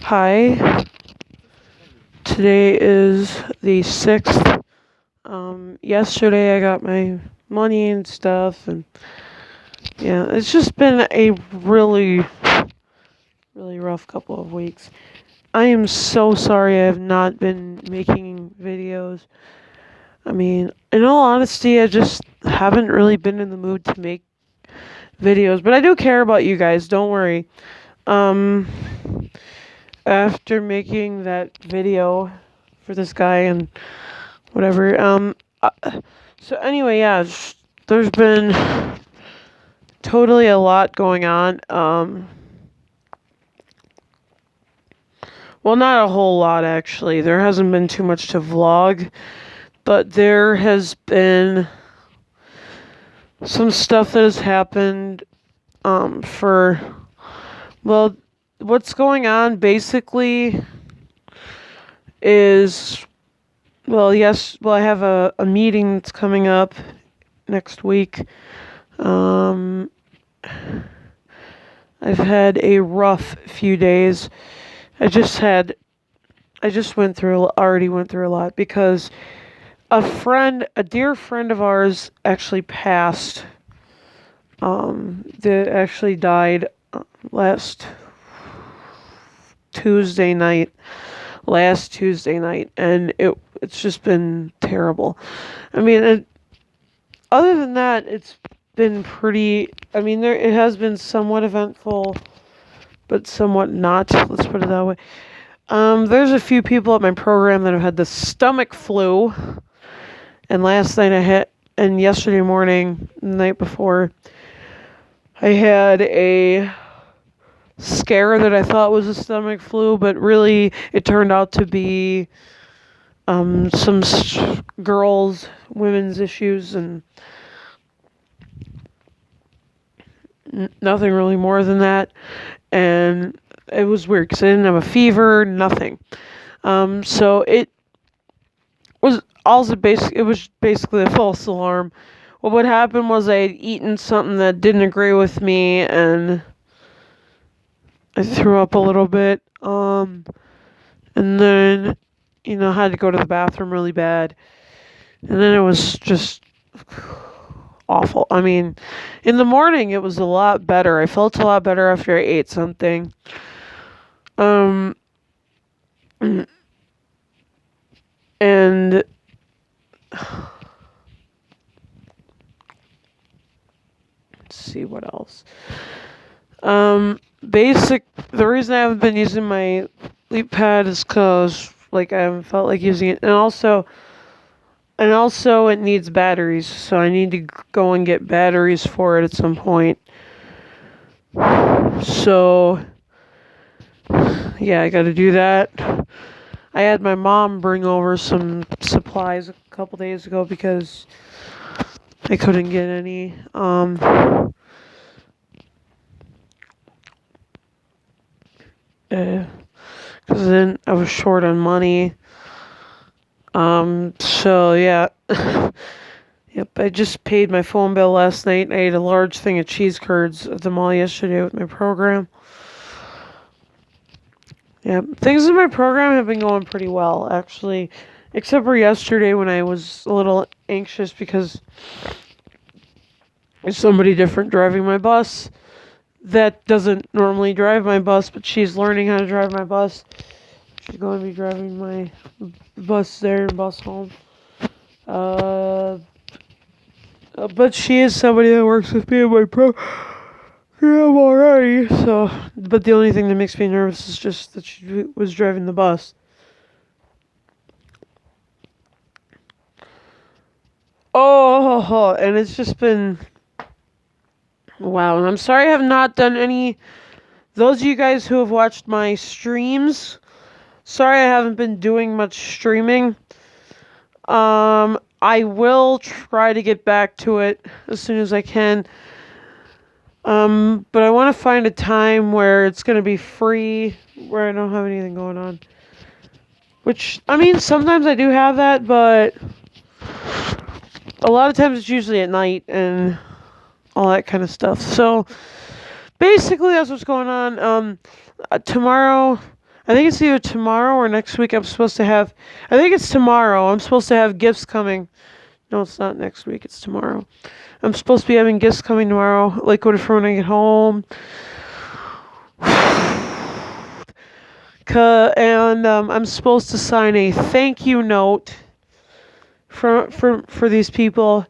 Hi, today is the 6th. Yesterday I got my money and stuff, and yeah, it's just been a really rough couple of weeks. I am so sorry I have not been making videos. I mean, in all honesty, I just haven't really been in the mood to make videos, but I do care about you guys, don't worry. Um, After making that video for this guy and whatever. So anyway, yeah, there's been totally a lot going on. Well, not a whole lot actually. There hasn't been too much to vlog, but there has been some stuff that has happened. For well, what's going on basically is I have a meeting that's coming up next week. Um, I've had a rough few days. I just had, I just went through, already went through a lot because a dear friend of ours actually passed. That actually died last Tuesday night, and it's just been terrible. I mean, other than that, it's been pretty. I mean, it has been somewhat eventful, but somewhat not. Let's put it that way. There's a few people at my program that have had the stomach flu, and and yesterday morning, the night before, I had a scare that I thought was a stomach flu, but really it turned out to be some women's issues, and nothing really more than that. And it was weird because I didn't have a fever, nothing. So it was it was basically a false alarm. Well, what happened was I had eaten something that didn't agree with me, and I threw up a little bit. And then, had to go to the bathroom really bad. And then it was just awful. I mean, in the morning it was a lot better. I felt a lot better after I ate something. Um, and let's see what else. The reason I haven't been using my leap pad is because I haven't felt like using it, and also it needs batteries, so I need to go and get batteries for it at some point. So yeah, I got to do that. I had my mom bring over some supplies a couple days ago because I couldn't get any. Because then I was short on money. So yeah. Yep, I just paid my phone bill last night. I ate a large thing of cheese curds at the mall yesterday with my program. Yeah, things in my program have been going pretty well, actually. Except for yesterday when I was a little anxious because there's somebody different driving my bus that doesn't normally drive my bus, but she's learning how to drive my bus. She's going to be driving my bus there and bus home. But she is somebody that works with me in my program already, so... But the only thing that makes me nervous is just that she was driving the bus. Oh, and it's just been... Wow, and I'm sorry I have not done any... Those of you guys who have watched my streams, sorry I haven't been doing much streaming. I will try to get back to it as soon as I can. But I want to find a time where it's going to be free, where I don't have anything going on. Which, I mean, sometimes I do have that, but a lot of times it's usually at night and all that kind of stuff. So, basically, that's what's going on. Tomorrow, I think it's either tomorrow or next week. I think it's tomorrow. I'm supposed to have gifts coming. No, it's not next week. It's tomorrow. I'm supposed to be having gifts coming tomorrow, like for when I get home. And I'm supposed to sign a thank you note for these people.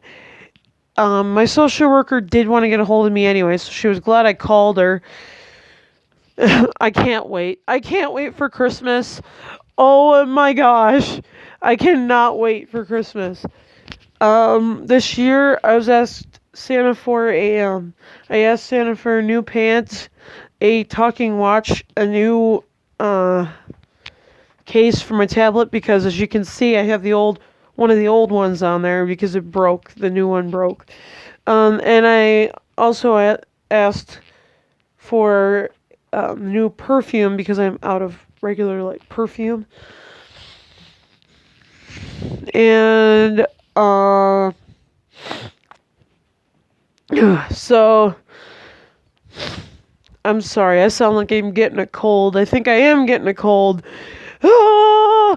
My social worker did want to get a hold of me anyway, so she was glad I called her. I can't wait. I can't wait for Christmas. Oh my gosh. I cannot wait for Christmas. This year I was asked Santa for I asked Santa for new pants, a talking watch, a new case for my tablet, because as you can see I have one of the old ones on there because it broke. The new one broke. And I also asked for new perfume because I'm out of regular perfume. And so I'm sorry, I sound like I'm getting a cold. I think I am getting a cold. Ah!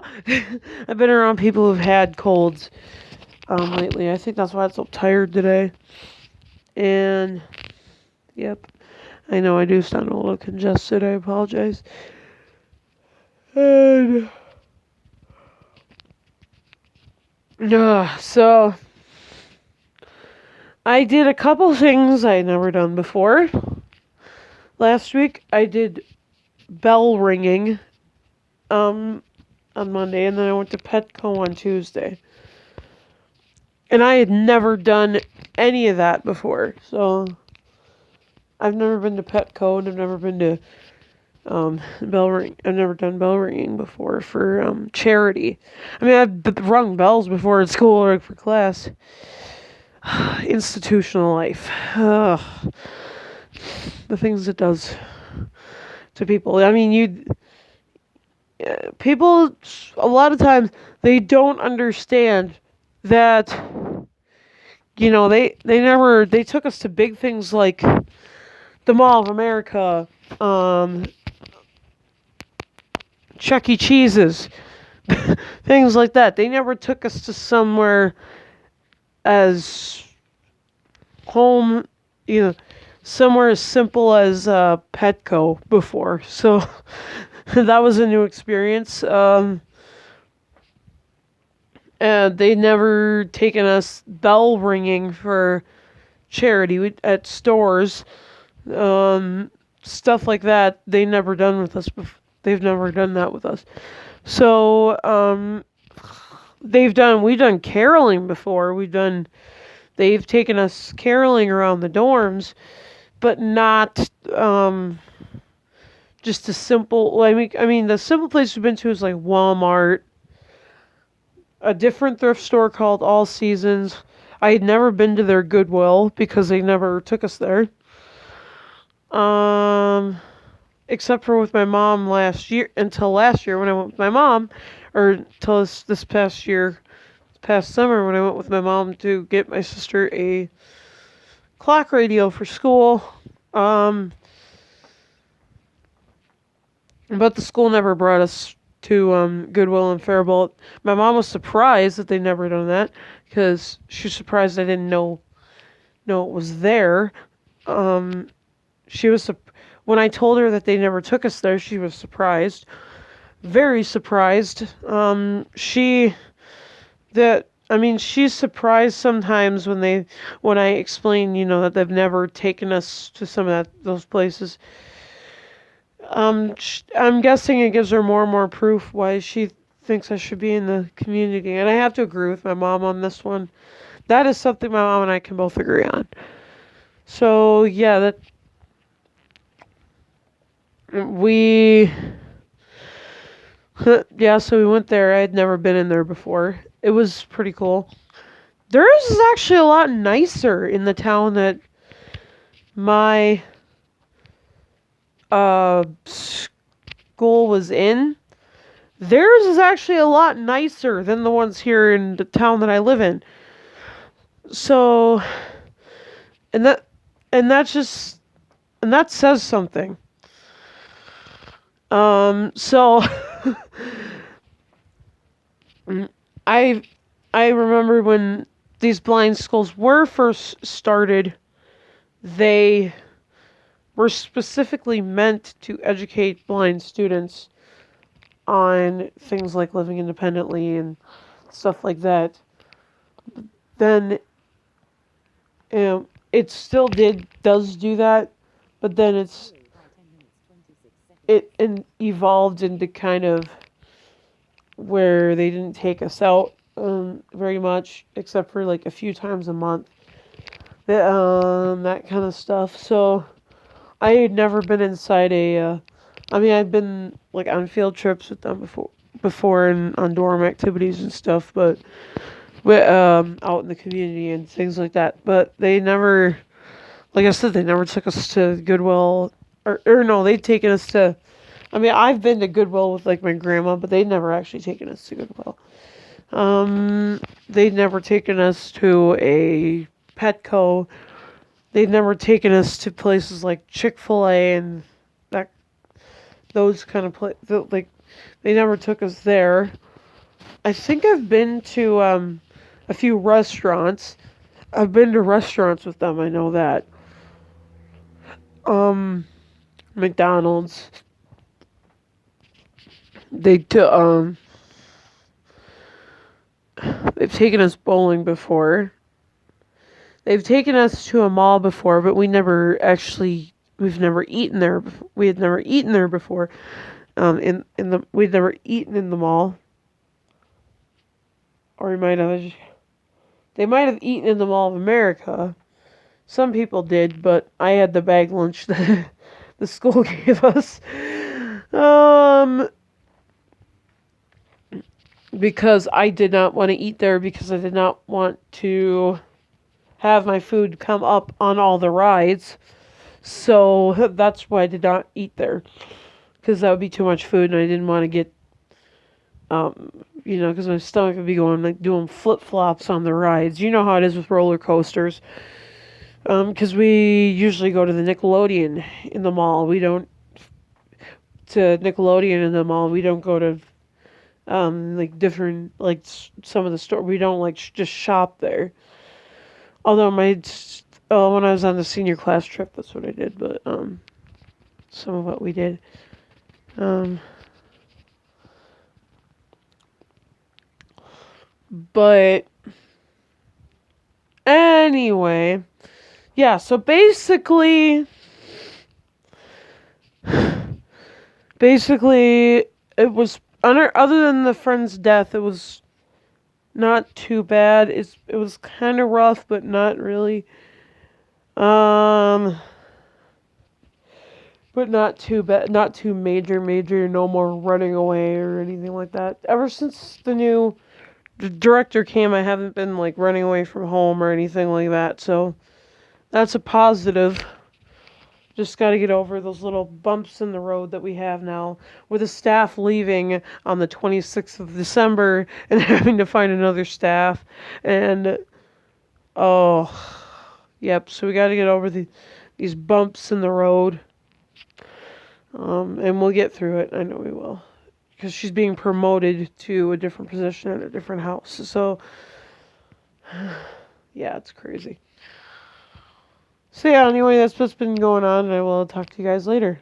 I've been around people who've had colds lately. I think that's why I'm so tired today. And yep, I know I do sound a little congested. I apologize. And so I did a couple things I'd never done before. Last week I did bell ringing on Monday, and then I went to Petco on Tuesday. And I had never done any of that before. So I've never been to Petco, and I've never been to bell ring. I've never done bell ringing before for charity. I mean, I've rung bells before at school or for class. Institutional life. Ugh. The things it does to people. I mean, people, a lot of times, they don't understand that, they took us to big things like the Mall of America, Chuck E. Cheese's, things like that. They never took us to somewhere as home, somewhere as simple as Petco before. So that was a new experience. And they never taken us bell ringing for charity at stores. Stuff like that. They've never done with us before. They've never done that with us. So we've done caroling before. They've taken us caroling around the dorms, but not just a simple. I mean, the simple place we've been to is like Walmart, a different thrift store called All Seasons. I had never been to their Goodwill because they never took us there. Except for with my mom until last year when I went with my mom, or until this past summer when I went with my mom to get my sister a clock radio for school. But the school never brought us to Goodwill and Faribault. My mom was surprised that they never done that because she was surprised I didn't know it was there. She was when I told her that they never took us there, she was surprised, very surprised. She's surprised sometimes when I explain, that they've never taken us to some of those places. I'm guessing it gives her more and more proof why she thinks I should be in the community, and I have to agree with my mom on this one. That is something my mom and I can both agree on. So yeah, so we went there. I had never been in there before. It was pretty cool. Theirs is actually a lot nicer in the town that my school was in. Theirs is actually a lot nicer than the ones here in the town that I live in. So, and that says something. So I I remember when these blind schools were first started, they were specifically meant to educate blind students on things like living independently and stuff like that. Then it still does do that, but then evolved into kind of where they didn't take us out very much, except for like a few times a month. That kind of stuff. So I had never been inside I mean, I've been like on field trips with them before and on dorm activities and stuff, but out in the community and things like that. But they never, like I said, they never took us to Goodwill, or no, they'd taken us to. I mean, I've been to Goodwill with like my grandma, but they'd never actually taken us to Goodwill. They'd never taken us to a Petco. They'd never taken us to places like Chick-fil-A and that those kind of like they never took us there. I think I've been to a few restaurants. I've been to restaurants with them. I know that. Um, McDonald's. They took they've taken us bowling before. They've taken us to a mall before, but we've never eaten there. We had never eaten there before. We'd never eaten in the mall, or they might have eaten in the Mall of America. Some people did, but I had the bag lunch that the school gave us. Um, because I did not want to eat there because I did not want to have my food come up on all the rides. So that's why I did not eat there because that would be too much food and I didn't want to get because my stomach would be going like doing flip flops on the rides. You know how it is with roller coasters. Because we usually go to the Nickelodeon in the mall. We don't to Nickelodeon in the mall. We don't go to like different like some of the store. We don't like just shop there. Although when I was on the senior class trip, that's what I did. But some of what we did. Um, but anyway, yeah. So basically, it was other than the friend's death, it was not too bad. It was kind of rough, but not really. Um, but not too bad, not too major. No more running away or anything like that. Ever since the director came, I haven't been like running away from home or anything like that. So that's a positive. Just got to get over those little bumps in the road that we have now with the staff leaving on the 26th of December and having to find another staff. And, oh, yep. So we got to get over these bumps in the road. And we'll get through it. I know we will. Because she's being promoted to a different position at a different house. So, yeah, it's crazy. So, yeah, anyway, that's what's been going on, and I will talk to you guys later.